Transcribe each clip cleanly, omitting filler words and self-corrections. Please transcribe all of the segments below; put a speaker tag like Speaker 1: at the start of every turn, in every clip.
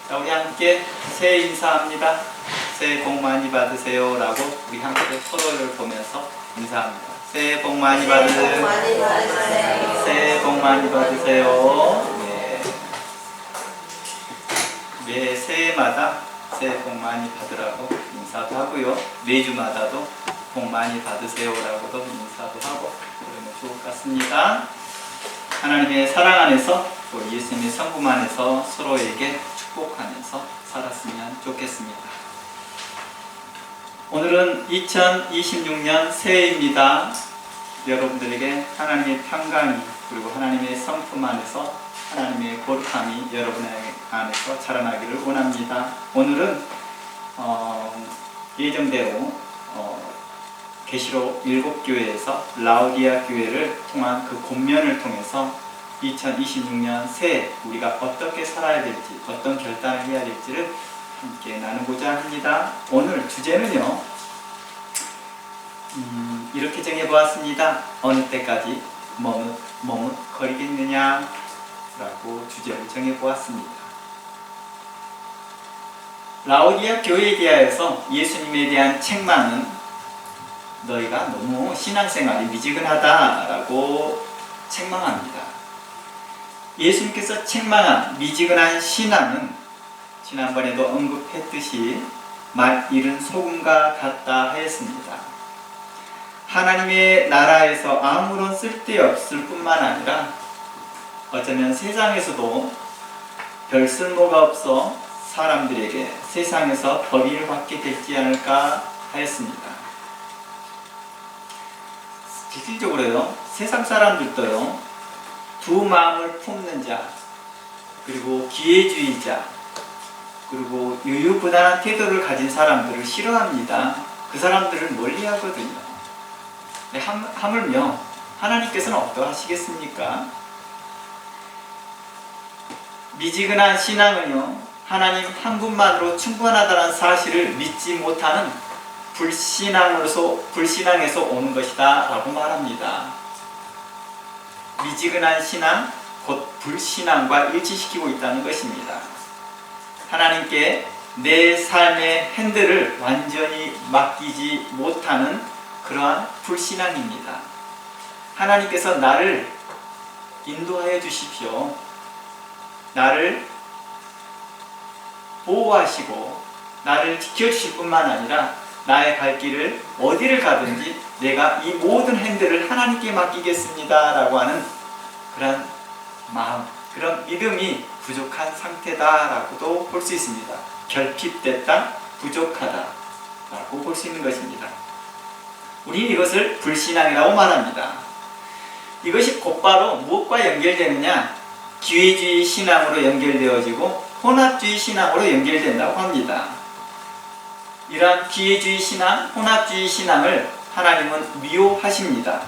Speaker 1: 자, 우리 함께 새해 인사합니다. 새해 복 많이 받으세요 라고 우리 함께 서로를 보면서 인사합니다. 새해 복 많이 받으세요. 새해 복 많이 받으세요. 네. 매 새해마다 새해 복 많이 받으라고 인사도 하고요. 매주마다도 복 많이 받으세요 라고도 인사도 하고 그러면 좋을 것 같습니다. 하나님의 사랑 안에서 또 예수님의 성품 안에서 서로에게 축복하면서 살았으면 좋겠습니다. 오늘은 2026년 새해입니다. 여러분들에게 하나님의 평강이 그리고 하나님의 성품 안에서 하나님의 거룩함이 여러분 안에서 자라나기를 원합니다. 오늘은 예정대로 계시록 7교회에서 라우디아 교회를 통한 그 권면을 통해서 2026년 새해 우리가 어떻게 살아야 될지 어떤 결단을 해야 될지를 함께 나누고자 합니다. 오늘 주제는요 이렇게 정해보았습니다. 어느 때까지 머뭇거리겠느냐 라고 주제를 정해보았습니다. 라우디아 교회에 대하여서 예수님에 대한 책망은 너희가 너무 신앙생활이 미지근하다라고 책망합니다. 예수님께서 책망한 미지근한 신앙은 지난번에도 언급했듯이 말 잃은 소금과 같다 하였습니다. 하나님의 나라에서 아무런 쓸데없을 뿐만 아니라 어쩌면 세상에서도 별 쓸모가 없어 사람들에게 세상에서 벌이를 받게 되지 않을까 하였습니다. 실질적으로요, 세상 사람들도요, 두 마음을 품는 자, 그리고 기회주의자, 그리고 유유부단한 태도를 가진 사람들을 싫어합니다. 그 사람들을 멀리하거든요. 하물며 하나님께서는 어떠하시겠습니까? 미지근한 신앙은요, 하나님 한 분만으로 충분하다는 사실을 믿지 못하는 불신앙에서 오는 것이다 라고 말합니다. 미지근한 신앙, 곧 불신앙과 일치시키고 있다는 것입니다. 하나님께 내 삶의 핸들을 완전히 맡기지 못하는 그러한 불신앙입니다. 하나님께서 나를 인도하여 주십시오. 나를 보호하시고 나를 지켜주실 뿐만 아니라 나의 갈 길을 어디를 가든지 내가 이 모든 핸들을 하나님께 맡기겠습니다 라고 하는 그런 마음, 그런 믿음이 부족한 상태다라고도 볼 수 있습니다. 결핍됐다, 부족하다 라고 볼 수 있는 것입니다. 우리는 이것을 불신앙이라고 말합니다. 이것이 곧바로 무엇과 연결되느냐? 기회주의 신앙으로 연결되어지고 혼합주의 신앙으로 연결된다고 합니다. 이러한 기회주의 신앙, 혼합주의 신앙을 하나님은 미워하십니다.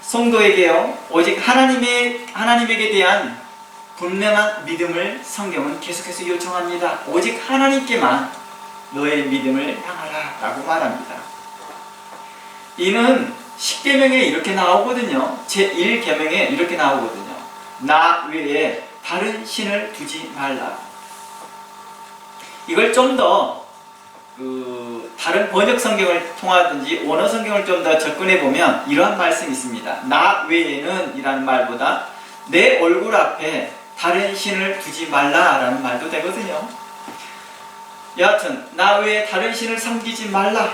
Speaker 1: 성도에게요, 오직 하나님에게 대한 분명한 믿음을 성경은 계속해서 요청합니다. 오직 하나님께만 너의 믿음을 향하라 라고 말합니다. 이는 10계명에 이렇게 나오거든요. 제1계명에 이렇게 나오거든요. 나 외에 다른 신을 두지 말라. 이걸 좀 더 다른 번역 성경을 통하든지 원어 성경을 좀 더 접근해 보면 이러한 말씀이 있습니다. 나 외에는 이라는 말보다 내 얼굴 앞에 다른 신을 두지 말라라는 말도 되거든요. 여하튼 나 외에 다른 신을 섬기지 말라.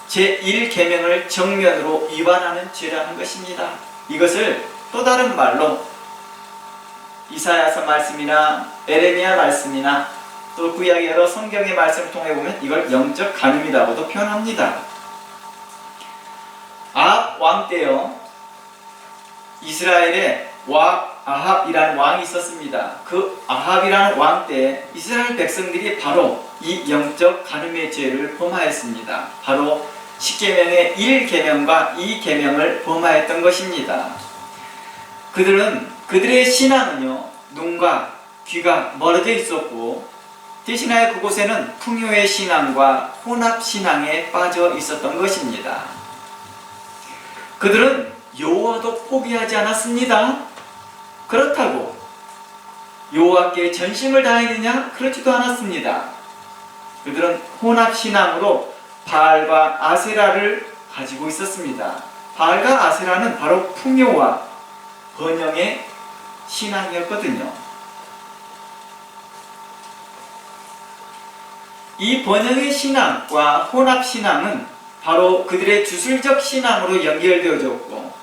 Speaker 1: 제1계명을 정면으로 위반하는 죄라는 것입니다. 이것을 또 다른 말로 이사야서 말씀이나 에레미야 말씀이나 또 구약의 여러 성경의 말씀을 통해 보면 이걸 영적 간음이라고도 표현합니다. 아합 왕 때요, 이스라엘에 아합이라는 왕이 있었습니다. 그 아합이라는 왕 때 이스라엘 백성들이 바로 이 영적 간음의 죄를 범하였습니다. 바로 10계명의 1계명과 2계명을 범하였던 것입니다. 그들의 신앙은요, 눈과 귀가 멀어져 있었고 대신하여 그곳에는 풍요의 신앙과 혼합신앙에 빠져 있었던 것입니다. 그들은 여호와도 포기하지 않았습니다. 그렇다고 여호와께 전심을 다했느냐? 그렇지도 않았습니다. 그들은 혼합신앙으로 바알과 아세라를 가지고 있었습니다. 바알과 아세라는 바로 풍요와 번영의 신앙이었거든요. 이 번영의 신앙과 혼합신앙은 바로 그들의 주술적 신앙으로 연결되어졌고,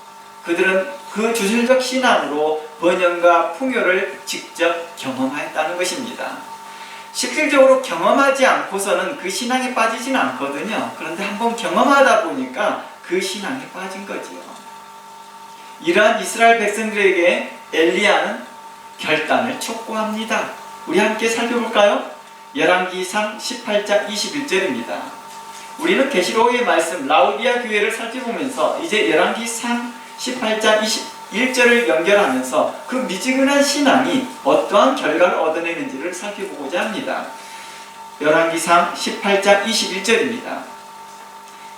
Speaker 1: 그들은 그 주술적 신앙으로 번영과 풍요를 직접 경험하였다는 것입니다. 실질적으로 경험하지 않고서는 그 신앙에 빠지지는 않거든요. 그런데 한번 경험하다 보니까 그 신앙에 빠진 거지요. 이러한 이스라엘 백성들에게 엘리야는 결단을 촉구합니다. 우리 함께 살펴볼까요? 열왕기상 18장 21절입니다. 우리는 계시록의 말씀 라우디아 교회를 살펴보면서 이제 열왕기상 18장 21절을 연결하면서 그 미지근한 신앙이 어떠한 결과를 얻어내는지를 살펴보고자 합니다. 열왕기상 18장 21절입니다.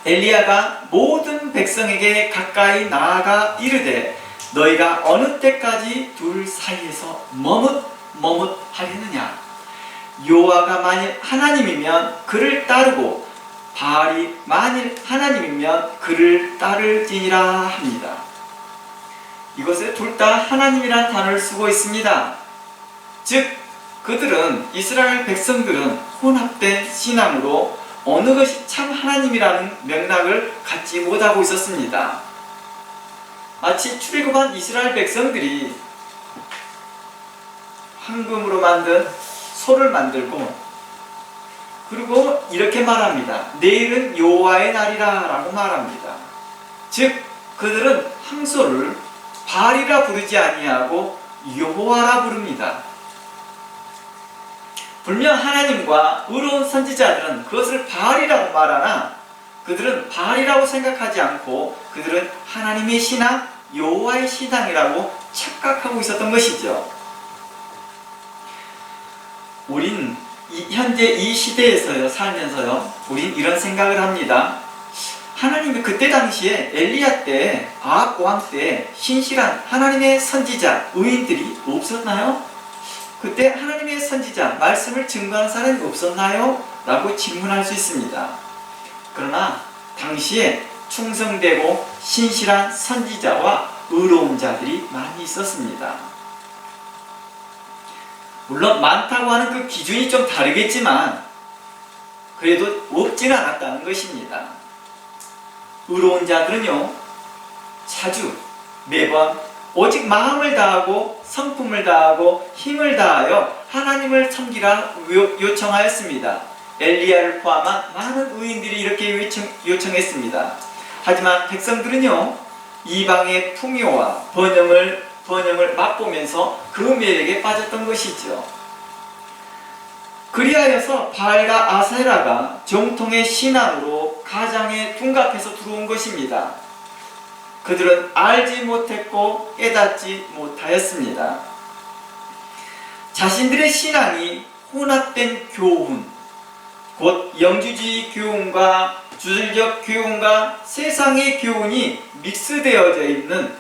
Speaker 1: 엘리야가 모든 백성에게 가까이 나아가 이르되 너희가 어느 때까지 둘 사이에서 머뭇하려느냐? 여호와가 만일 하나님이면 그를 따르고 바알이 만일 하나님이면 그를 따를지니라 합니다. 이것에 둘 다 하나님이라는 단어를 쓰고 있습니다. 즉 그들은, 이스라엘 백성들은 혼합된 신앙으로 어느 것이 참 하나님이라는 맥락을 갖지 못하고 있었습니다. 마치 출애굽한 이스라엘 백성들이 황금으로 만든 소를 만들고, 그리고 이렇게 말합니다. 내일은 여호와의 날이라 라고 말합니다. 즉 그들은 황소를 바알이라 부르지 아니하고 여호와라 부릅니다. 분명 하나님과 의로운 선지자들은 그것을 바알이라고 말하나 그들은 바알이라고 생각하지 않고 그들은 하나님의 신앙, 여호와의 신앙이라고 착각하고 있었던 것이죠. 우린 현재 이 시대에서요, 살면서요, 우린 이런 생각을 합니다. 하나님이 그때 당시에 엘리야 때, 아합 왕 때 신실한 하나님의 선지자, 의인들이 없었나요? 그때 하나님의 선지자, 말씀을 증거하는 사람이 없었나요? 라고 질문할 수 있습니다. 그러나 당시에 충성되고 신실한 선지자와 의로운 자들이 많이 있었습니다. 물론 많다고 하는 그 기준이 좀 다르겠지만 그래도 없지는 않았다는 것입니다. 의로운 자들은요, 자주 매번 오직 마음을 다하고 성품을 다하고 힘을 다하여 하나님을 섬기라 요청하였습니다. 엘리야를 포함한 많은 의인들이 이렇게 요청했습니다. 하지만 백성들은요, 이방의 풍요와 번영을 맛보면서 그 매력에 빠졌던 것이죠. 그리하여서 바알과 아세라가 정통의 신앙으로 가장에 둔갑해서 들어온 것입니다. 그들은 알지 못했고 깨닫지 못하였습니다. 자신들의 신앙이 혼합된 교훈, 곧 영주주의 교훈과 주술적 교훈과 세상의 교훈이 믹스되어져 있는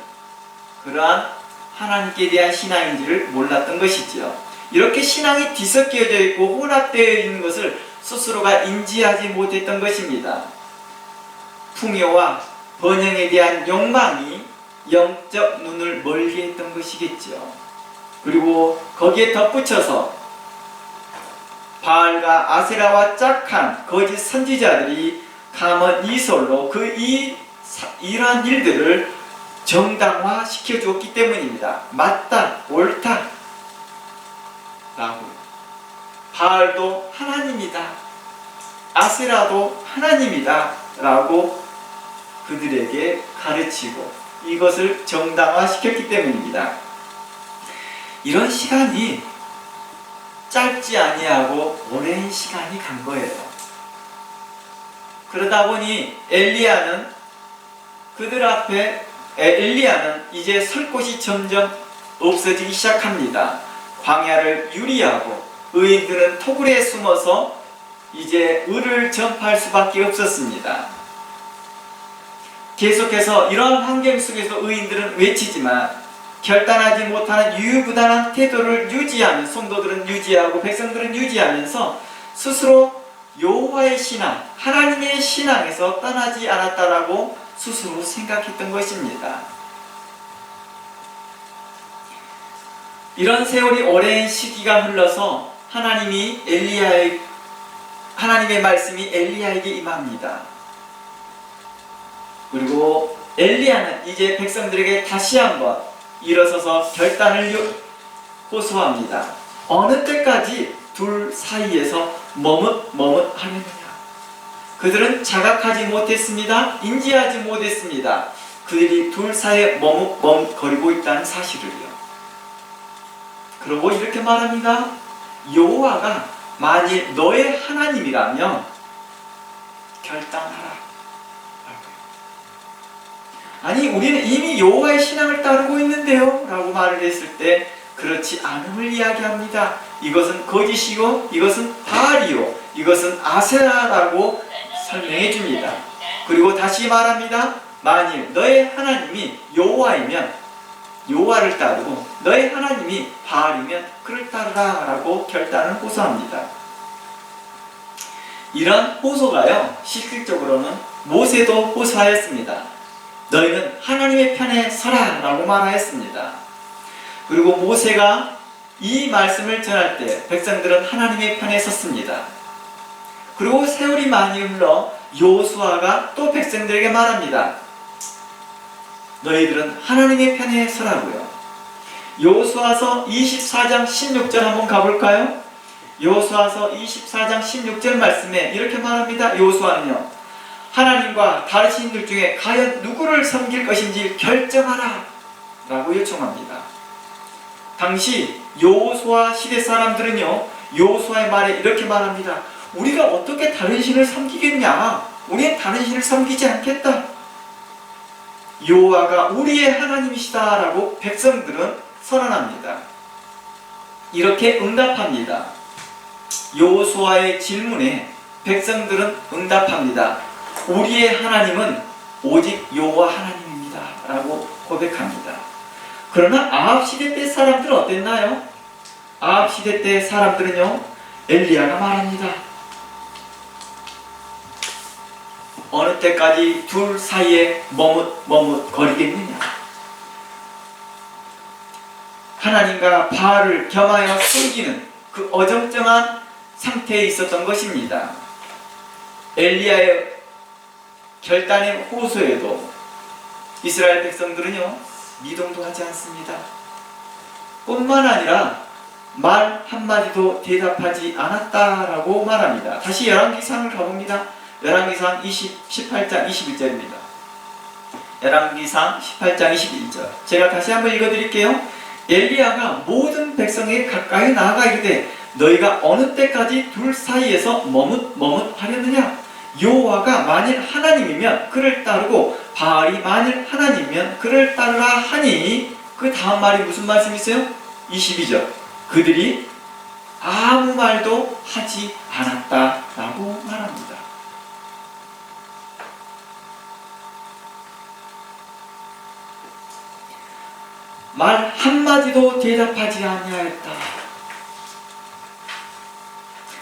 Speaker 1: 그러한 하나님께 대한 신앙인지를 몰랐던 것이지요. 이렇게 신앙이 뒤섞여져 있고 혼합되어 있는 것을 스스로가 인지하지 못했던 것입니다. 풍요와 번영에 대한 욕망이 영적 눈을 멀게 했던 것이겠죠. 그리고 거기에 덧붙여서 바알과 아세라와 짝한 거짓 선지자들이 감언 이설로 이러한 일들을 정당화 시켜주었기 때문입니다. 맞다, 옳다 라고. 바알도 하나님이다, 아세라도 하나님이다 라고 그들에게 가르치고 이것을 정당화 시켰기 때문입니다. 이런 시간이 짧지 아니하고 오랜 시간이 간 거예요. 그러다 보니 엘리야는 이제 설 곳이 점점 없어지기 시작합니다. 광야를 유리하고 의인들은 토굴에 숨어서 이제 의를 전파할 수밖에 없었습니다. 계속해서 이러한 환경 속에서 의인들은 외치지만 결단하지 못하는 유유부단한 태도를 유지하면, 성도들은 유지하고 백성들은 유지하면서 스스로 여호와의 신앙, 하나님의 신앙에서 떠나지 않았다라고 스스로 생각했던 것입니다. 이런 세월이 오랜 시기가 흘러서 하나님의 말씀이 엘리야에게 임합니다. 그리고 엘리야는 이제 백성들에게 다시 한번 일어서서 결단을 호소합니다. 어느 때까지 둘 사이에서 머뭇하느냐. 그들은 자각하지 못했습니다. 인지하지 못했습니다. 그들이 둘 사이에 머뭇거리고 있다는 사실을요. 그리고 이렇게 말합니다. 여호와가 만일 너의 하나님이라면 결단하라. 아니, 우리는 이미 여호와의 신앙을 따르고 있는데요 라고 말을 했을 때 그렇지 않음을 이야기합니다. 이것은 거짓이고 이것은 바알이요 이것은 아세라라고 설명해 줍니다. 그리고 다시 말합니다. 만일 너의 하나님이 여호와이면 여호와를 따르고 너의 하나님이 바알이면 그를 따르라 라고 결단을 호소합니다. 이런 호소가요, 실질적으로는 모세도 호소하였습니다. 너희는 하나님의 편에 서라 라고 말하였습니다. 그리고 모세가 이 말씀을 전할 때 백성들은 하나님의 편에 섰습니다. 그리고 세월이 많이 흘러 여호수아가 또 백성들에게 말합니다. 너희들은 하나님의 편에 서라고요. 여호수아서 24장 16절 한번 가볼까요? 여호수아서 24장 16절 말씀에 이렇게 말합니다. 여호수아는요, 하나님과 다르신 들 중에 과연 누구를 섬길 것인지 결정하라 라고 요청합니다. 당시 여호수아 시대 사람들은요, 여호수아의 말에 이렇게 말합니다. 우리가 어떻게 다른 신을 섬기겠냐? 우리는 다른 신을 섬기지 않겠다. 여호와가 우리의 하나님이시다 라고 백성들은 선언합니다. 이렇게 응답합니다. 여호수아의 질문에 백성들은 응답합니다. 우리의 하나님은 오직 여호와 하나님입니다 라고 고백합니다. 그러나 아합 시대 때 사람들은 어땠나요? 아합 시대 때 사람들은요, 엘리야가 말합니다. 어느 때까지 둘 사이에 머뭇거리겠느냐. 하나님과 바알을 겸하여 숨기는 그 어정쩡한 상태에 있었던 것입니다. 엘리야의 결단의 호소에도 이스라엘 백성들은요, 미동도 하지 않습니다. 뿐만 아니라 말 한마디도 대답하지 않았다라고 말합니다. 다시 열왕기상을 가봅니다. 열왕기상 18장 21절입니다. 열왕기상 18장 21절. 제가 다시 한번 읽어드릴게요. 엘리야가 모든 백성에게 가까이 나아가 이르되 너희가 어느 때까지 둘 사이에서 머뭇하려느냐? 여호와가 만일 하나님이면 그를 따르고 바알이 만일 하나님이면 그를 따르라 하니, 그 다음 말이 무슨 말씀이세요? 22절. 그들이 아무 말도 하지 않았다라고 말합니다. 말 한마디도 대답하지 아니하였다.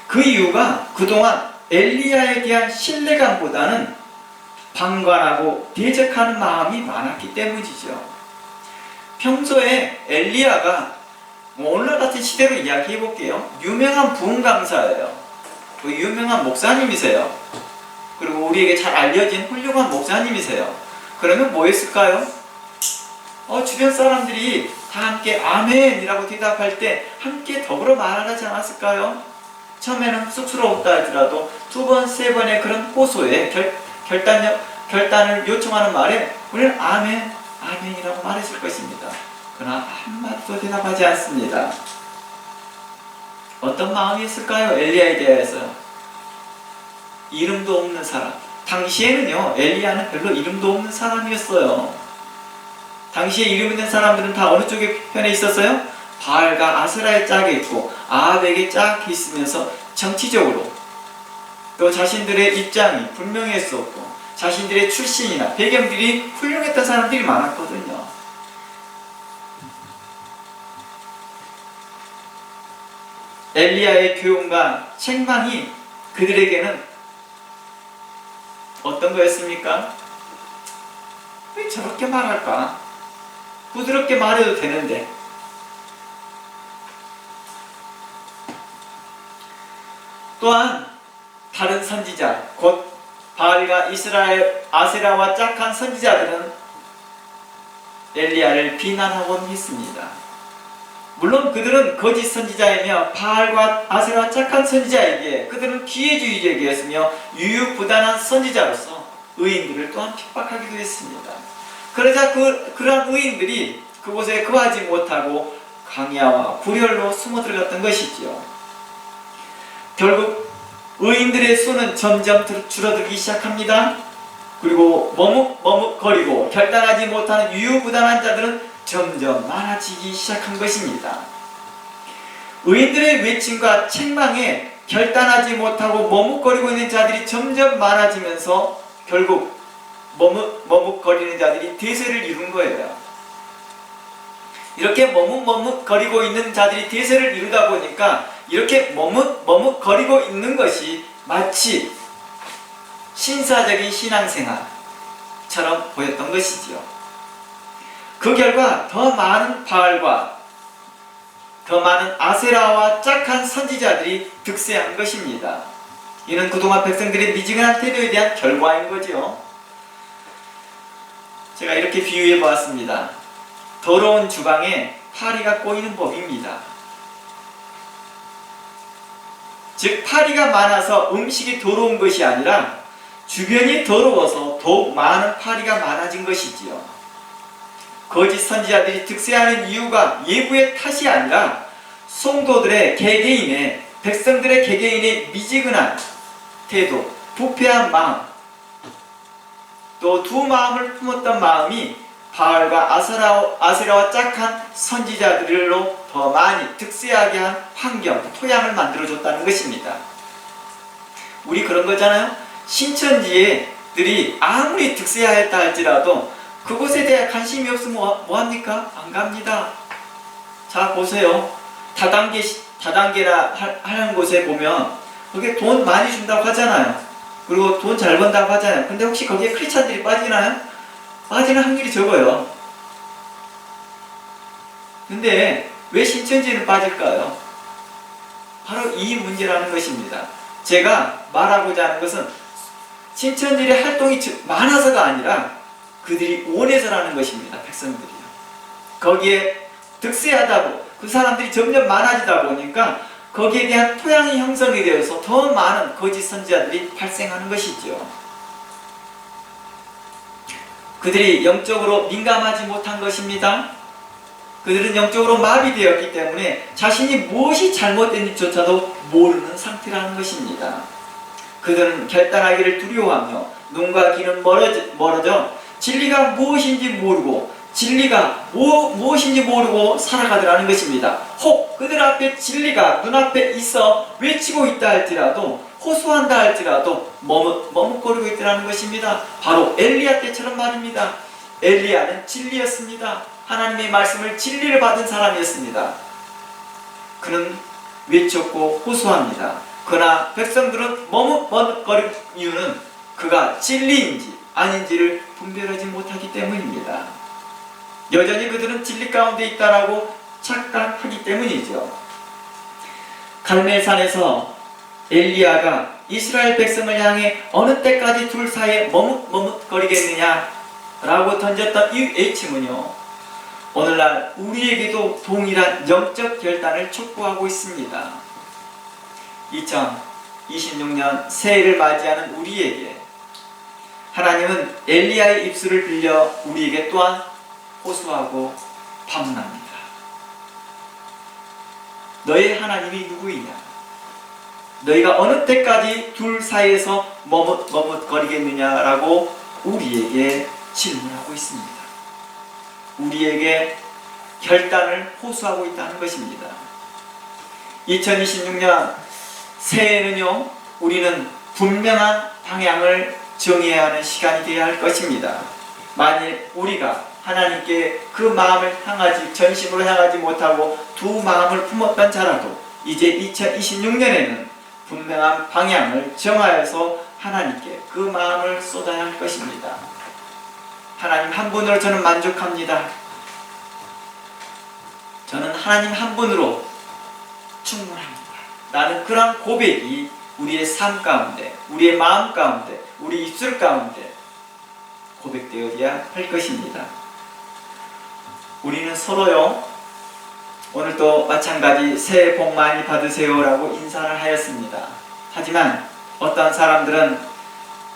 Speaker 1: 그 이유가 그동안 엘리야에 대한 신뢰감보다는 방관하고 대적하는 마음이 많았기 때문이죠. 평소에 엘리야가 오늘 같은 시대로 이야기해 볼게요. 유명한 부흥 강사예요. 유명한 목사님이세요. 그리고 우리에게 잘 알려진 훌륭한 목사님이세요. 그러면 뭐 했을까요? 주변 사람들이 다 함께 아멘이라고 대답할 때 함께 더불어 말하지 않았을까요? 처음에는 쑥스러웠다 할지라도 두 번, 세 번의 그런 호소에 결단을 요청하는 말에 우리는 아멘이라고 말했을 것입니다. 그러나 한마디도 대답하지 않습니다. 어떤 마음이 있을까요? 엘리야에 대해서요. 이름도 없는 사람. 당시에는요, 엘리야는 별로 이름도 없는 사람이었어요. 당시에 이름 있는 사람들은 다 어느 쪽에 편에 있었어요? 바알과 아세라의 짝에 있고 아합에게 짝에 있으면서 정치적으로 또 자신들의 입장이 분명했었고 자신들의 출신이나 배경들이 훌륭했던 사람들이 많았거든요. 엘리야의 교훈과 책망이 그들에게는 어떤 거였습니까? 왜 저렇게 말할까? 부드럽게 말해도 되는데. 또한 다른 선지자, 곧 바알과 이스라엘 아세라와 짝한 선지자들은 엘리야를 비난하곤 했습니다. 물론 그들은 거짓 선지자이며 바알과 아세라와 짝한 선지자에게 그들은 기회주의적이었으며 유유부단한 선지자로서 의인들을 또한 핍박하기도 했습니다. 그러자 그러한 의인들이 그곳에 거하지 못하고 광야와 구렬로 숨어 들어갔던 것이지요. 결국 의인들의 수는 점점 줄어들기 시작합니다. 그리고 머뭇머뭇거리고 결단하지 못하는 유유부단한 자들은 점점 많아지기 시작한 것입니다. 의인들의 외침과 책망에 결단하지 못하고 머뭇거리고 있는 자들이 점점 많아지면서 결국 머뭇거리는 자들이 대세를 이룬 거예요. 이렇게 머뭇거리고 있는 자들이 대세를 이루다 보니까 이렇게 머뭇거리고 있는 것이 마치 신사적인 신앙생활처럼 보였던 것이지요. 그 결과 더 많은 바알과 더 많은 아세라와 짝한 선지자들이 득세한 것입니다. 이는 그동안 백성들의 미지근한 태도에 대한 결과인 거죠. 제가 이렇게 비유해 보았습니다. 더러운 주방에 파리가 꼬이는 법입니다. 즉 파리가 많아서 음식이 더러운 것이 아니라 주변이 더러워서 더욱 많은 파리가 많아진 것이지요. 거짓 선지자들이 득세하는 이유가 예부의 탓이 아니라 성도들의 개개인의 백성들의 개개인의 미지근한 태도, 부패한 마음, 또 두 마음을 품었던 마음이 바알과 아세라와 짝한 선지자들로 더 많이 득세하게 한 환경, 토양을 만들어줬다는 것입니다. 우리 그런 거잖아요. 신천지들이 아무리 득세하였다 할지라도 그곳에 대해 관심이 없으면 뭐합니까? 안 갑니다. 자 보세요. 다단계라 하는 곳에 보면 거기에 돈 많이 준다고 하잖아요. 그리고 돈 잘 번다고 하잖아요. 근데 혹시 거기에 크리스찬들이 빠지나요? 빠지는 확률이 적어요. 근데 왜 신천지는 빠질까요? 바로 이 문제라는 것입니다. 제가 말하고자 하는 것은 신천지의 활동이 많아서가 아니라 그들이 원해서라는 것입니다. 백성들이요. 거기에 득세하다고 그 사람들이 점점 많아지다 보니까 거기에 대한 토양이 형성이 되어서 더 많은 거짓 선지자들이 발생하는 것이죠. 그들이 영적으로 민감하지 못한 것입니다. 그들은 영적으로 마비되었기 때문에 자신이 무엇이 잘못된지조차도 모르는 상태라는 것입니다. 그들은 결단하기를 두려워하며 눈과 귀는 멀어져 진리가 무엇인지 모르고 진리가 무엇인지 모르고 살아가더라는 것입니다. 혹 그들 앞에 진리가 눈앞에 있어 외치고 있다 할지라도 호소한다 할지라도 머뭇거리고 있더라는 것입니다. 바로 엘리야 때처럼 말입니다. 엘리야는 진리였습니다. 하나님의 말씀을 진리를 받은 사람이었습니다. 그는 외쳤고 호소합니다. 그러나 백성들은 머뭇거릴 이유는 그가 진리인지 아닌지를 분별하지 못하기 때문입니다. 여전히 그들은 진리 가운데 있다라고 착각하기 때문이죠. 갈멜산에서 엘리야가 이스라엘 백성을 향해 어느 때까지 둘 사이에 머뭇거리겠느냐 라고 던졌던 이 외침은요, 오늘날 우리에게도 동일한 영적 결단을 촉구하고 있습니다. 2026년 새해를 맞이하는 우리에게 하나님은 엘리야의 입술을 빌려 우리에게 또한 호소하고 방문합니다. 너의 하나님이 누구이냐? 너희가 어느 때까지 둘 사이에서 머뭇거리겠느냐라고 우리에게 질문하고 있습니다. 우리에게 결단을 호소하고 있다는 것입니다. 2026년 새해에는요, 우리는 분명한 방향을 정해야 하는 시간이 되어야 할 것입니다. 만일 우리가 하나님께 그 마음을 전심으로 향하지 못하고 두 마음을 품었던 자라도 이제 2026년에는 분명한 방향을 정하여서 하나님께 그 마음을 쏟아야 할 것입니다. 하나님 한 분으로 저는 만족합니다. 저는 하나님 한 분으로 충분합니다. 나는 그런 고백이 우리의 삶 가운데, 우리의 마음 가운데, 우리 입술 가운데 고백되어야 할 것입니다. 우리는 서로요, 오늘도 마찬가지 새해 복 많이 받으세요 라고 인사를 하였습니다. 하지만 어떤 사람들은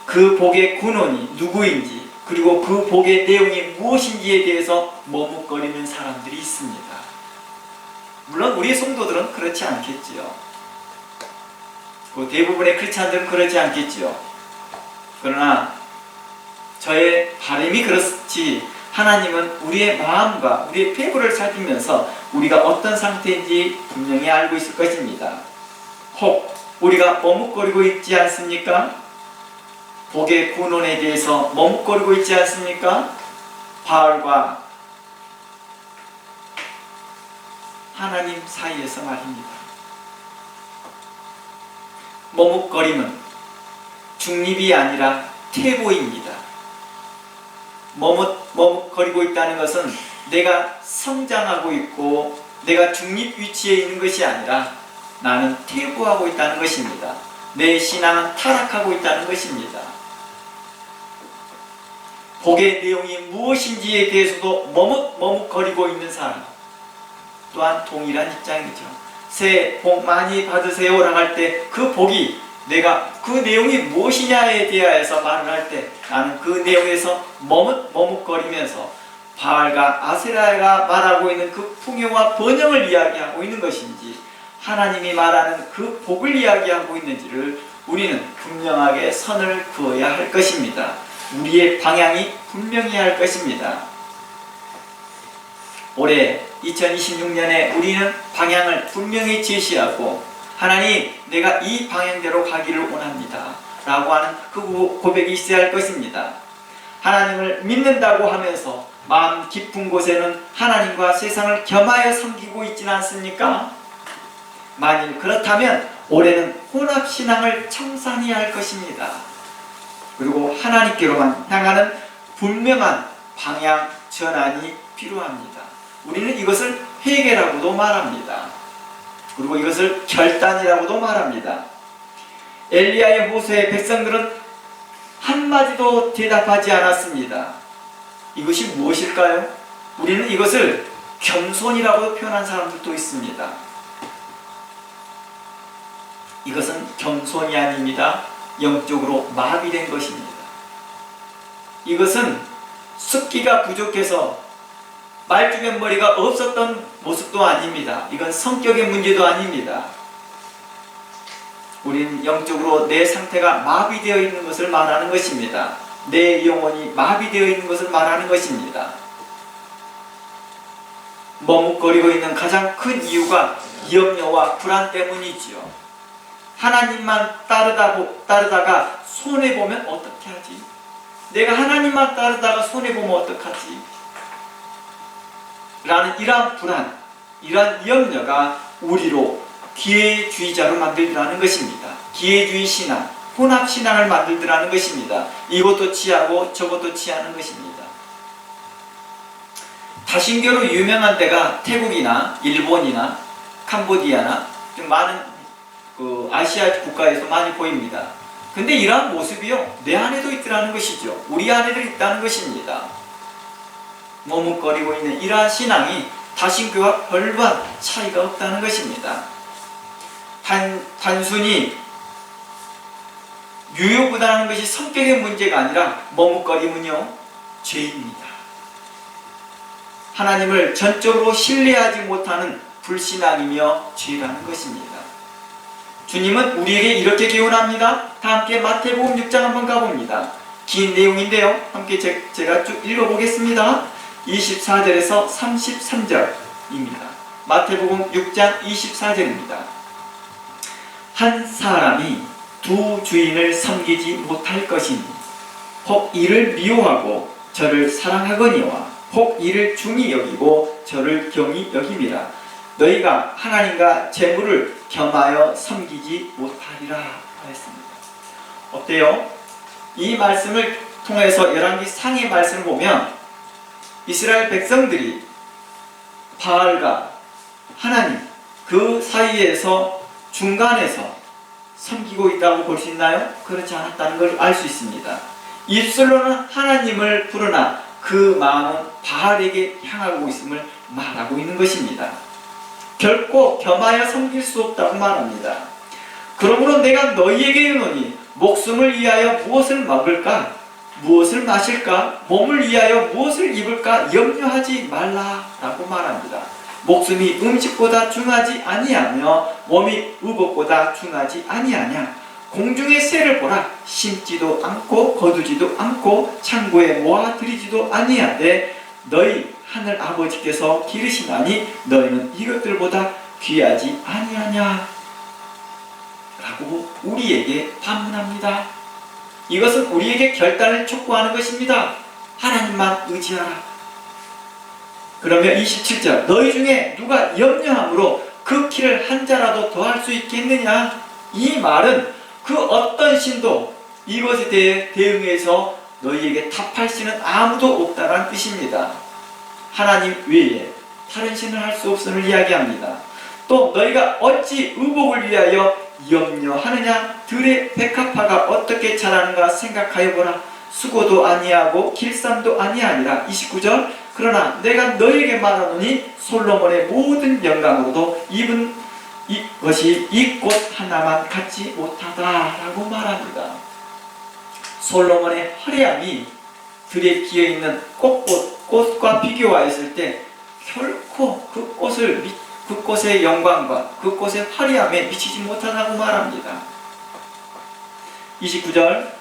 Speaker 1: 그 복의 근원이 누구인지, 그리고 그 복의 내용이 무엇인지에 대해서 머뭇거리는 사람들이 있습니다. 물론 우리 성도들은 그렇지 않겠지요. 그 대부분의 크리스찬들은 그렇지 않겠지요. 그러나 저의 바람이 그렇지, 하나님은 우리의 마음과 우리의 배부를 살피면서 우리가 어떤 상태인지 분명히 알고 있을 것입니다. 혹 우리가 머뭇거리고 있지 않습니까? 복의 근원에 대해서 머뭇거리고 있지 않습니까? 바알과 하나님 사이에서 말입니다. 머뭇거림은 중립이 아니라 퇴보입니다. 머뭇거리고 있다는 것은 내가 성장하고 있고 내가 중립 위치에 있는 것이 아니라 나는 퇴보하고 있다는 것입니다. 내 신앙은 타락하고 있다는 것입니다. 복의 내용이 무엇인지에 대해서도 머뭇거리고 있는 사람 또한 동일한 입장이죠. 새해 복 많이 받으세요 라고 할 때 그 복이 내가 그 내용이 무엇이냐에 대하여서 말을 할 때 나는 그 내용에서 머뭇거리면서 바알과 아세라가 말하고 있는 그 풍요와 번영을 이야기하고 있는 것인지 하나님이 말하는 그 복을 이야기하고 있는지를 우리는 분명하게 선을 그어야 할 것입니다. 우리의 방향이 분명해야 할 것입니다. 올해 2026년에 우리는 방향을 분명히 제시하고 하나님, 내가 이 방향대로 가기를 원합니다 라고 하는 그 고백이 있어야 할 것입니다. 하나님을 믿는다고 하면서 마음 깊은 곳에는 하나님과 세상을 겸하여 섬기고 있지는 않습니까? 만일 그렇다면 올해는 혼합신앙을 청산해야 할 것입니다. 그리고 하나님께로만 향하는 분명한 방향 전환이 필요합니다. 우리는 이것을 회개라고도 말합니다. 그리고 이것을 결단이라고도 말합니다. 엘리야의 호소에 백성들은 한마디도 대답하지 않았습니다. 이것이 무엇일까요? 우리는 이것을 겸손이라고 표현한 사람들도 있습니다. 이것은 겸손이 아닙니다. 영적으로 마비된 것입니다. 이것은 숫기가 부족해서 말주변머리가 없었던 모습도 아닙니다. 이건 성격의 문제도 아닙니다. 우리는 영적으로 내 상태가 마비되어 있는 것을 말하는 것입니다. 내 영혼이 마비되어 있는 것을 말하는 것입니다. 머뭇거리고 있는 가장 큰 이유가 염려와 불안 때문이지요. 하나님만 따르다가 손해보면 어떻게 하지? 내가 하나님만 따르다가 손해보면 어떡하지? 라는 이러한 불안, 이러한 염려가 우리로 기회주의자로 만들더라는 것입니다. 기회주의 신앙, 혼합신앙을 만들더라는 것입니다. 이것도 취하고 저것도 취하는 것입니다. 다신교로 유명한 데가 태국이나 일본이나 캄보디아나 좀 많은 아시아 국가에서 많이 보입니다. 근데 이러한 모습이요, 내 안에도 있더라는 것이죠. 우리 안에도 있다는 것입니다. 머뭇거리고 있는 이러한 신앙이 다신교와 별반 차이가 없다는 것입니다. 단순히 유효부단하는 것이 성격의 문제가 아니라 머뭇거림은요, 죄입니다. 하나님을 전적으로 신뢰하지 못하는 불신앙이며 죄라는 것입니다. 주님은 우리에게 이렇게 교훈합니다. 다 함께 마태복음 6장 한번 가봅니다. 긴 내용인데요, 함께 제가 쭉 읽어보겠습니다. 24절에서 33절입니다. 마태복음 6장 24절입니다. 한 사람이 두 주인을 섬기지 못할 것이니 혹 이를 미워하고 저를 사랑하거니와 혹 이를 중히 여기고 저를 경히 여김이라. 너희가 하나님과 재물을 겸하여 섬기지 못하리라 하였습니다. 어때요? 이 말씀을 통해서 열왕기 상의 말씀을 보면 이스라엘 백성들이 바알과 하나님 그 사이에서 중간에서 섬기고 있다고 볼 수 있나요? 그렇지 않았다는 걸 알 수 있습니다. 입술로는 하나님을 부르나 그 마음은 바알에게 향하고 있음을 말하고 있는 것입니다. 결코 겸하여 섬길 수 없다고 말합니다. 그러므로 내가 너희에게 이르노니 목숨을 위하여 무엇을 먹을까? 무엇을 마실까? 몸을 위하여 무엇을 입을까? 염려하지 말라라고 말합니다. 목숨이 음식보다 중하지 아니하며 몸이 의복보다 중하지 아니하냐. 공중의 새를 보라. 심지도 않고 거두지도 않고 창고에 모아들이지도 아니하되 너희 하늘 아버지께서 기르시나니 너희는 이것들보다 귀하지 아니하냐 라고 우리에게 반문합니다. 이것은 우리에게 결단을 촉구하는 것입니다. 하나님만 의지하라. 그러면 27절 너희 중에 누가 염려함으로 그 키를 한 자라도 더할 수 있겠느냐. 이 말은 그 어떤 신도 이것에 대해 대응해서 너희에게 답할 신은 아무도 없다는 뜻입니다. 하나님 외에 다른 신을 할 수 없음을 이야기합니다. 또 너희가 어찌 의복을 위하여 염려하느냐. 들의 백합화가 어떻게 자라는가 생각하여 보라. 수고도 아니하고 길쌈도 아니하니라. 29절 그러나 내가 너희에게 말하노니 솔로몬의 모든 영광으로도 입은 이것이 이 꽃 하나만 갖지 못하다라고 말합니다. 솔로몬의 화려함이 들에 피어있는 꽃과 비교하였을 때 결코 그 꽃의 영광과 그 꽃의 화려함에 미치지 못하다고 말합니다. 29절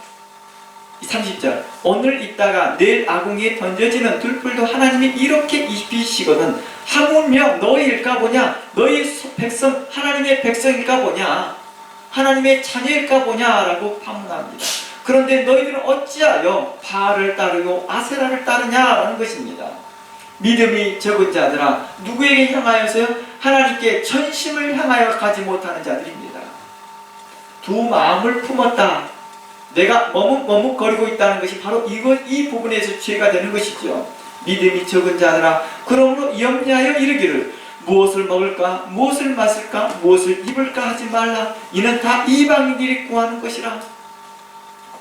Speaker 1: 30절 오늘 있다가 내일 아궁이에 던져지는 들풀도 하나님이 이렇게 입히시거든 하물며 너희일까 보냐. 너희 백성 하나님의 백성일까 보냐. 하나님의 자녀일까 보냐 라고 반문합니다. 그런데 너희들은 어찌하여 바알을 따르고 아세라를 따르냐라는 것입니다. 믿음이 적은 자들아 누구에게 향하여서요? 하나님께 전심을 향하여 가지 못하는 자들입니다. 두 마음을 품었다. 내가 머뭇거리고 있다는 것이 바로 이 부분에서 죄가 되는 것이죠. 믿음이 적은 자들아 그러므로 염려하여 이르기를 무엇을 먹을까 무엇을 마실까 무엇을 입을까 하지 말라. 이는 다 이방인들이 구하는 것이라.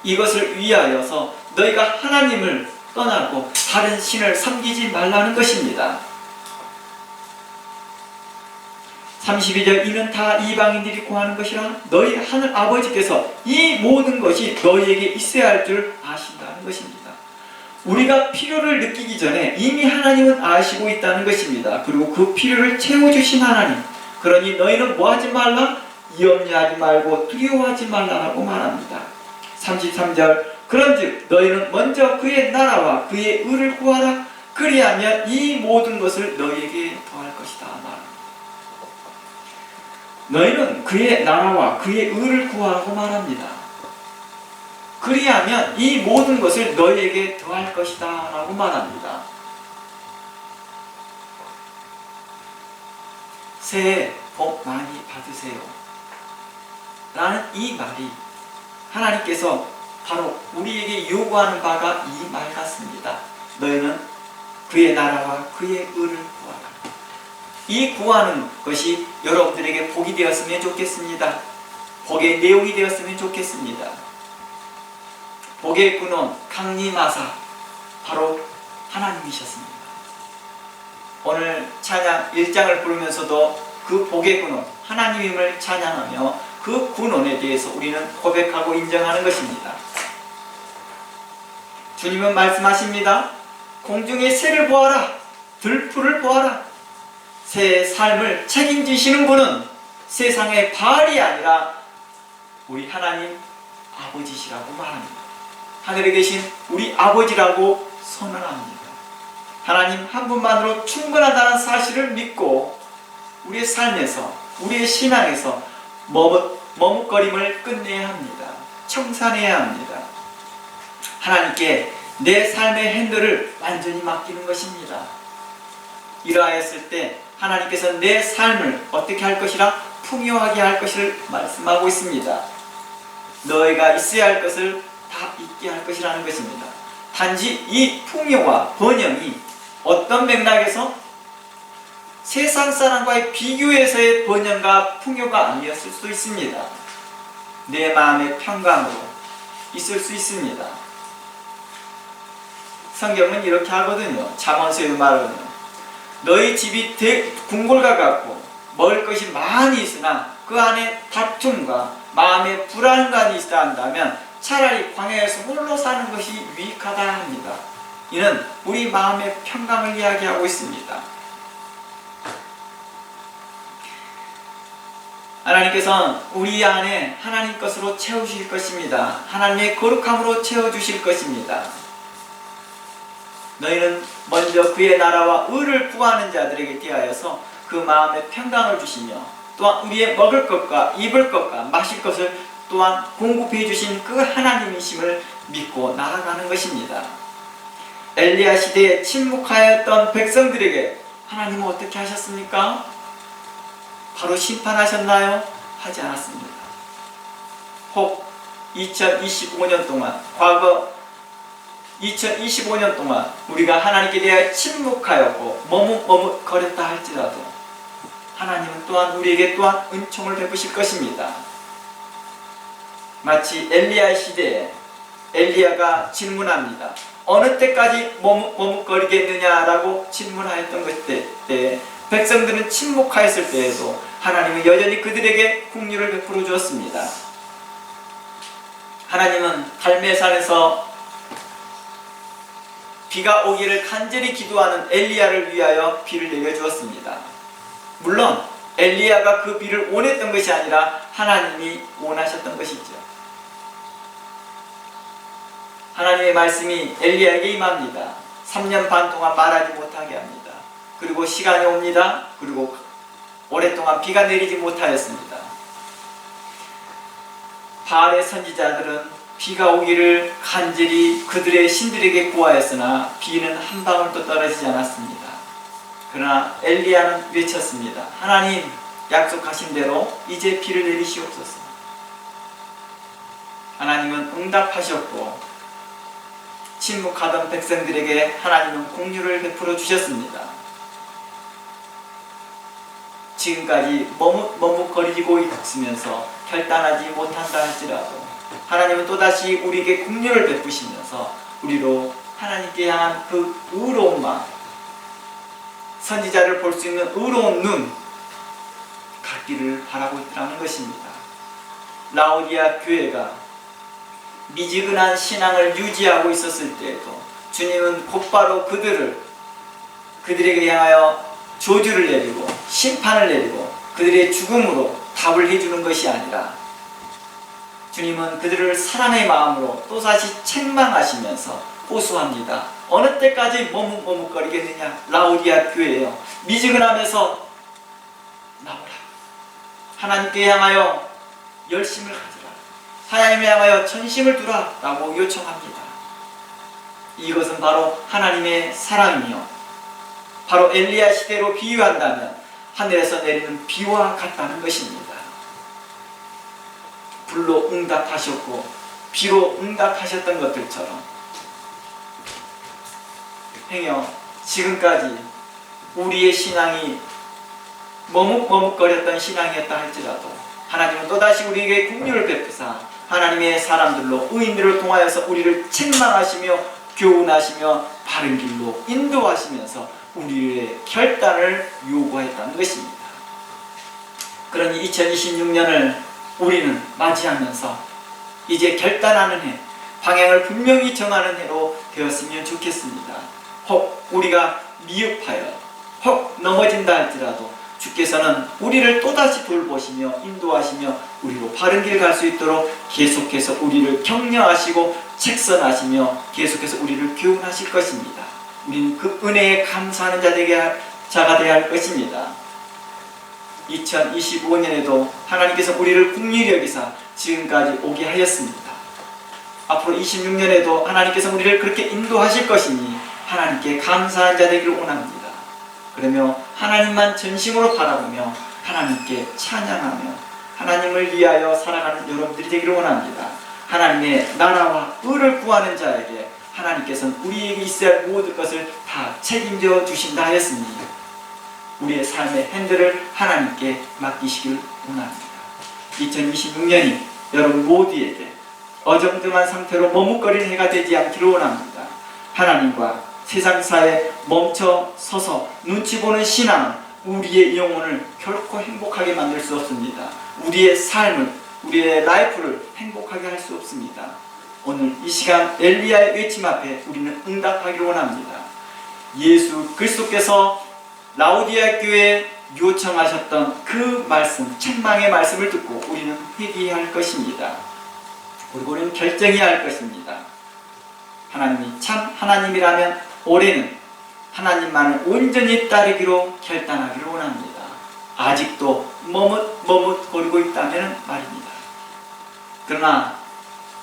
Speaker 1: 이것을 위하여서 너희가 하나님을 떠나고 다른 신을 섬기지 말라는 것입니다. 32절 이는 다 이방인들이 구하는 것이라. 너희 하늘 아버지께서 이 모든 것이 너희에게 있어야 할 줄 아신다는 것입니다. 우리가 필요를 느끼기 전에 이미 하나님은 아시고 있다는 것입니다. 그리고 그 필요를 채워주신 하나님. 그러니 너희는 뭐하지 말라? 염려하지 말고 두려워하지 말라라고 말합니다. 33절 그런즉 너희는 먼저 그의 나라와 그의 의를 구하라. 그리하면 이 모든 것을 너희에게 더할 것이다 말합니다. 너희는 그의 나라와 그의 의를 구하라고 말합니다. 그리하면 이 모든 것을 너희에게 더할 것이다 라고 말합니다. 새해 복 많이 받으세요 라는 이 말이 하나님께서 바로 우리에게 요구하는 바가 이 말 같습니다. 너희는 그의 나라와 그의 의를 구하라. 이 구하는 것이 여러분들에게 복이 되었으면 좋겠습니다. 복의 내용이 되었으면 좋겠습니다. 복의 근원 강림하사 바로 하나님이셨습니다. 오늘 찬양 1장을 부르면서도 그 복의 근원 하나님임을 찬양하며 그 근원에 대해서 우리는 고백하고 인정하는 것입니다. 주님은 말씀하십니다. 공중의 새를 보아라. 들풀을 보아라. 새의 삶을 책임지시는 분은 세상의 바알이 아니라 우리 하나님 아버지시라고 말합니다. 하늘에 계신 우리 아버지라고 선언합니다. 하나님 한 분만으로 충분하다는 사실을 믿고 우리의 삶에서 우리의 신앙에서 머뭇거림을 끝내야 합니다. 청산해야 합니다. 하나님께 내 삶의 핸들을 완전히 맡기는 것입니다. 이러하였을 때 하나님께서 내 삶을 어떻게 할 것이라? 풍요하게 할 것을 말씀하고 있습니다. 너희가 있어야 할 것을 다 있게 할 것이라는 것입니다. 단지 이 풍요와 번영이 어떤 맥락에서 세상 사람과의 비교에서의 번영과 풍요가 아니었을 수도 있습니다. 내 마음의 평강으로 있을 수 있습니다. 성경은 이렇게 하거든요. 잠언서에 말하거든요. 너희 집이 궁궐과 같고 먹을 것이 많이 있으나 그 안에 다툼과 마음의 불안감이 있다 한다면 차라리 광야에서 홀로 사는 것이 유익하다 합니다. 이는 우리 마음의 평강을 이야기하고 있습니다. 하나님께서는 우리 안에 하나님 것으로 채우실 것입니다. 하나님의 거룩함으로 채워주실 것입니다. 너희는 먼저 그의 나라와 의를 구하는 자들에게 대하여서 그 마음에 평강을 주시며 또한 우리의 먹을 것과 입을 것과 마실 것을 또한 공급해 주신 그 하나님이심을 믿고 나아가는 것입니다. 엘리야 시대에 침묵하였던 백성들에게 하나님은 어떻게 하셨습니까? 바로 심판하셨나요? 하지 않았습니다. 혹 2025년 동안 과거 2025년 동안 우리가 하나님께 대하여 침묵하였고 머뭇거렸다 할지라도 하나님은 또한 우리에게 또한 은총을 베푸실 것입니다. 마치 엘리야 시대에 엘리야가 질문합니다. 어느 때까지 머뭇거리겠느냐라고 질문하였던 것 때 백성들은 침묵하였을 때에도 하나님은 여전히 그들에게 긍휼을 베풀어 주었습니다. 하나님은 갈멜산에서 비가 오기를 간절히 기도하는 엘리야를 위하여 비를 내려주었습니다. 물론 엘리야가 그 비를 원했던 것이 아니라 하나님이 원하셨던 것이죠. 하나님의 말씀이 엘리야에게 임합니다. 3년 반 동안 말하지 못하게 합니다. 그리고 시간이 옵니다. 그리고 오랫동안 비가 내리지 못하였습니다. 바알의 선지자들은 비가 오기를 간절히 그들의 신들에게 구하였으나 비는 한 방울도 떨어지지 않았습니다. 그러나 엘리야는 외쳤습니다. 하나님, 약속하신 대로 이제 비를 내리시옵소서. 하나님은 응답하셨고 침묵하던 백성들에게 하나님은 긍휼을 베풀어 주셨습니다. 지금까지 머뭇거리고 있으면서 결단하지 못한다 할지라도 하나님은 또다시 우리에게 긍휼을 베푸시면서 우리로 하나님께 향한 그 의로운 마음, 선지자를 볼 수 있는 의로운 눈 갖기를 바라고 있다는 것입니다. 라오디아 교회가 미지근한 신앙을 유지하고 있었을 때에도 주님은 곧바로 그들에게 향하여 저주를 내리고 심판을 내리고 그들의 죽음으로 답을 해주는 것이 아니라 주님은 그들을 사랑의 마음으로 또다시 책망하시면서 호소합니다. 어느 때까지 머뭇거리겠느냐? 라오디아 교회여, 미지근함에서 나오라. 하나님께 향하여 열심을 가지라. 하나님을 향하여 전심을 두라 라고 요청합니다. 이것은 바로 하나님의 사랑이며 바로 엘리야 시대로 비유한다면 하늘에서 내리는 비와 같다는 것입니다. 불로 응답하셨고 비로 응답하셨던 것들처럼 행여 지금까지 우리의 신앙이 머뭇거렸던 신앙이었다 할지라도 하나님은 또다시 우리에게 긍휼을 베푸사 하나님의 사람들로 의인들을 통하여서 우리를 책망하시며 교훈하시며 바른 길로 인도하시면서 우리의 결단을 요구했다는 것입니다. 그러니 2026년을 우리는 맞이하면서 이제 결단하는 해, 방향을 분명히 정하는 해로 되었으면 좋겠습니다. 혹 우리가 미흡하여 혹 넘어진다 할지라도 주께서는 우리를 또다시 돌보시며 인도하시며 우리로 바른 길 갈 수 있도록 계속해서 우리를 격려하시고 책선하시며 계속해서 우리를 교훈하실 것입니다. 우리는 그 은혜에 감사하는 자가 되어야 할 것입니다. 2025년에도 하나님께서 우리를 긍휼히 여기사 지금까지 오게 하였습니다. 앞으로 26년에도 하나님께서 우리를 그렇게 인도하실 것이니 하나님께 감사한 자 되기를 원합니다. 그러며 하나님만 전심으로 바라보며 하나님께 찬양하며 하나님을 위하여 살아가는 여러분들이 되기를 원합니다. 하나님의 나라와 의를 구하는 자에게 하나님께서는 우리에게 있어야 할 모든 것을 다 책임져 주신다 하였으니 우리의 삶의 핸들을 하나님께 맡기시길 원합니다. 2026년이 여러분 모두에게 어정쩡한 상태로 머뭇거리는 해가 되지 않기를 원합니다. 하나님과 세상사에 멈춰 서서 눈치 보는 신앙은 우리의 영혼을 결코 행복하게 만들 수 없습니다. 우리의 삶을, 우리의 라이프를 행복하게 할 수 없습니다. 오늘 이 시간 엘리야의 외침 앞에 우리는 응답하기를 원합니다. 예수 그리스도께서 라오디아 교회에 요청하셨던 그 말씀, 책망의 말씀을 듣고 우리는 회개해야 할 것입니다. 그리고 우리는 결정해야 할 것입니다. 하나님이 참 하나님이라면 올해는 하나님만을 온전히 따르기로 결단하기를 원합니다. 아직도 머뭇거리고 있다면 말입니다. 그러나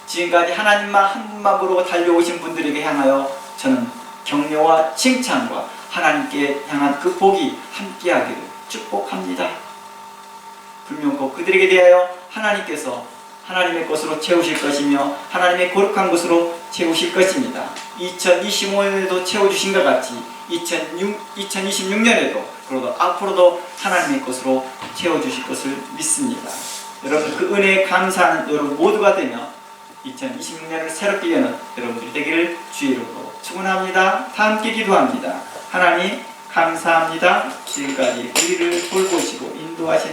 Speaker 1: 지금까지 하나님만 한 분만 모르고 달려오신 분들에게 향하여 저는 격려와 칭찬과 하나님께 향한 그 복이 함께하기를 축복합니다. 분명 곧 그들에게 대하여 하나님께서 하나님의 것으로 채우실 것이며 하나님의 거룩한 것으로 채우실 것입니다. 2025년에도 채워주신 것 같이 2026년에도 그리고 앞으로도 하나님의 것으로 채워주실 것을 믿습니다. 여러분 그 은혜에 감사하는 여러분 모두가 되며 2026년을 새롭게 여는 여러분들이 되기를 주의 이름으로 축원합니다. 다 함께 기도합니다. 하나님 감사합니다. 지금까지 우리를 돌보시고 인도하시는